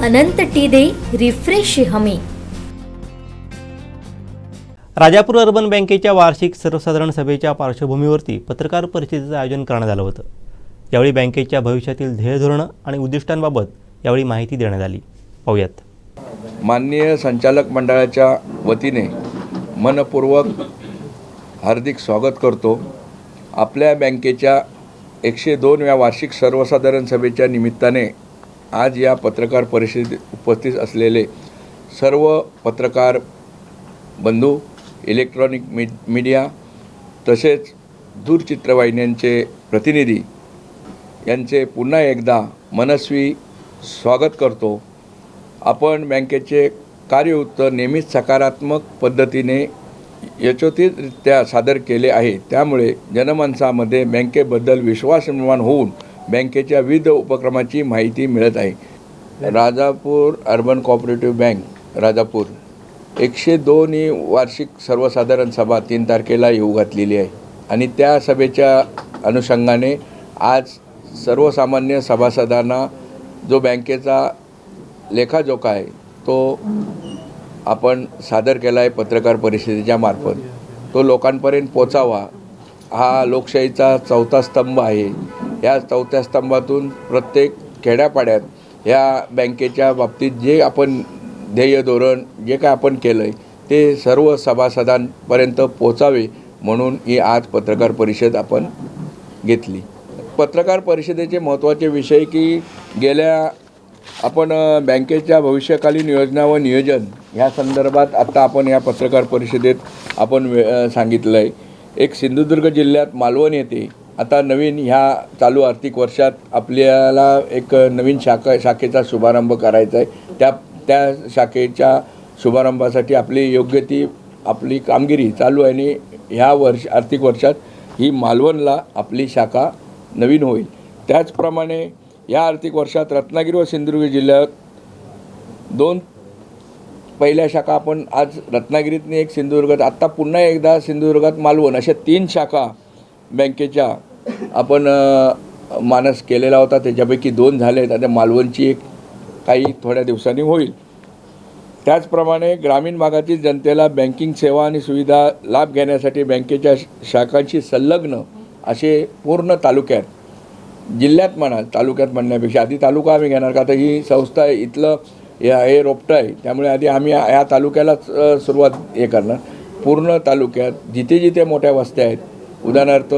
अनंत T refresh हमी। Rajapur urban बँकेच्या वार्षिक सर्वसाधारण सभेच्या पार्श्वभूमीवरती पत्रकार परिषदेचं आयोजन करण्यात आलं होतं। यावेळी बँकेच्या भविष्यातील ध्येयधोरणं आणि उद्दिष्टांबाबत यावेळी माहिती देण्यात आली। पाहूयात। माननीय संचालक मंडळाच्या वतीने मनपूर्वक हार्दिक स्वागत करतो। आपल्या बँकेच्या 102व्या वार्षिक सर्वसाधारण सभेच्या निमित्ताने आज या पत्रकार परिषदेत उपस्थित असलेले सर्व पत्रकार बंधू, इलेक्ट्रॉनिक मीडिया तसेच दूरचित्रवाहिन्यांचे प्रतिनिधी यांचे पुन्हा एकदा मनस्वी स्वागत करतो। आपण बँकेचे कार्य उत्तर नेहमीच सकारात्मक पद्धतीने यशस्वीरित्या सादर केले आहे। त्यामुळे जनमानसामध्ये बँकेबद्दल विश्वास निर्माण होऊन बँकेच्या विविध उपक्रमाची माहिती मिळत आहे। Rajapur urban cooperative bank Rajapur 102 वार्षिक सर्वसाधारण सभा 3 तारखेला येऊ घातलेली आहे आणि त्या सभेच्या अनुषंगाने आज सर्वसामान्य सभासदांना जो बँकेचा लेखाजोखा आहे तो आपण सादर केला आहे पत्रकार परिषदेच्या मार्फत। तो लोकांपर्यंत पोचावा हा लोकशाहीचा चौथा स्तंभ आहे। या चौथ्या स्तंभातून प्रत्येक खेड्यापाड्यात या बँकेच्या बाबतीत जे आपण ध्येय धोरण जे काय आपण केलं आहे ते सर्व सभासदांपर्यंत पोचावे म्हणून ही आज पत्रकार परिषद आपण घेतली। पत्रकार परिषदेचे महत्त्वाचे विषय की गेल्या आपण बँकेच्या भविष्यकालीन योजना व नियोजन ह्या संदर्भात आता आपण या पत्रकार परिषदेत आपण सांगितलं आहे। एक सिंधुदुर्ग जिल्ह्यात मालवण येथे आता नवीन ह्या चालू आर्थिक वर्षात आपल्याला एक नवीन शाखेचा शुभारंभ करायचा आहे। त्या शाखेच्या शुभारंभासाठी आपली योग्य ती आपली कामगिरी चालू आहे आणि ह्या आर्थिक वर्षात ही मालवणला आपली शाखा नवीन होईल। त्याचप्रमाणे या आर्थिक वर्षात रत्नागिरी व सिंधुदुर्ग जिल्ह्यात 2 पहिल्या शाखा आपण आज रत्नागिरीतनी एक सिंधुदुर्गात आत्ता पुन्हा एकदा सिंधुदुर्गात मालवण अशा 3 शाखा बँकेच्या आपण मानस केलेला होता। त्याच्यापैकी 2 झाले आहेत। आता मालवणची एक काही थोड्या दिवसांनी होईल। त्याचप्रमाणे ग्रामीण भागातील जनतेला बँकिंग सेवा आणि सुविधा लाभ घेण्यासाठी बँकेच्या शाखांशी संलग्न असे पूर्ण तालुक्यात जिल्ह्यात म्हणा तालुक्यात म्हणण्यापेक्षा आधी तालुका आम्ही घेणार का तर ही संस्था इथलं हे रोपटं आहे त्यामुळे आधी आम्ही या तालुक्यालाच सुरुवात करणार। पूर्ण तालुक्यात जिथे जिथे मोठ्या वस्त्या आहेत उदाहरणार्थ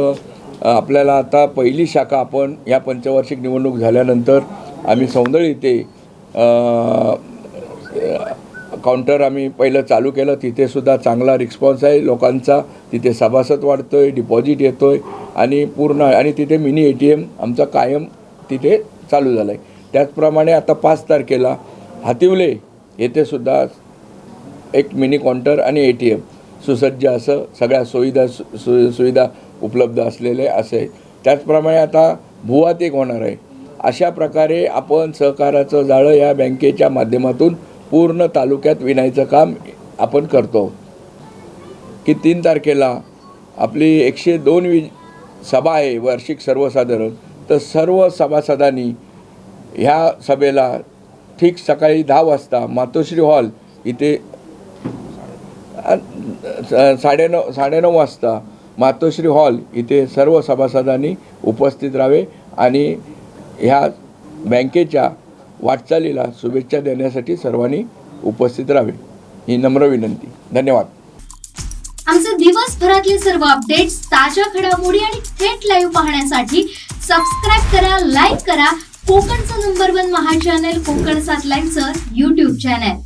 आपल्याला आता पहिली शाखा आपण या पंचवार्षिक निवडणूक झाल्यानंतर आम्ही सौंदळी इथे काउंटर आम्ही पहिलं चालू केलं। तिथेसुद्धा चांगला रिस्पॉन्स आहे लोकांचा। तिथे सभासद वाढतो आहे, डिपॉझिट येतो आहे आणि पूर्ण आणि तिथे मिनी ATM आमचा कायम तिथे चालू झाला आहे। त्याचप्रमाणे आता 5 तारखेला हातिवले येथेसुद्धा एक मिनी काउंटर आणि ATM सुसज्ज असं सगळ्या सुविधा उपलब्ध असलेले असे। त्याचप्रमाणे आता भुवात एक होणार आहे। अशा प्रकारे आपण सहकाराचं जाळं या बँकेच्या माध्यमातून पूर्ण तालुक्यात विणायचं काम आपण करतो की 3 तारखेला आपली 102वी सभा आहे वार्षिक सर्वसाधारण। तर सर्व सभासदांनी ह्या सभेला ठीक सकाळी 10 वाजता मातोश्री हॉल इथे 9:30 वाजता मातोश्री हॉल इथे सर्व सभासदांनी उपस्थित राहावे आणि ह्या बँकेच्या वाटचालीला शुभेच्छा देण्यासाठी सर्वांनी उपस्थित राहावे ही नम्र विनंती। धन्यवाद। आमचे दिवसभरातले सर्व अपडेट्स, ताज्या घडामोडी आणि थेट लाईव्ह पाहण्यासाठी सबस्क्राइब करा, लाईक करा कोकणचं नंबर 1 महा चॅनल कोकण 7 लाईनचं YouTube चॅनल।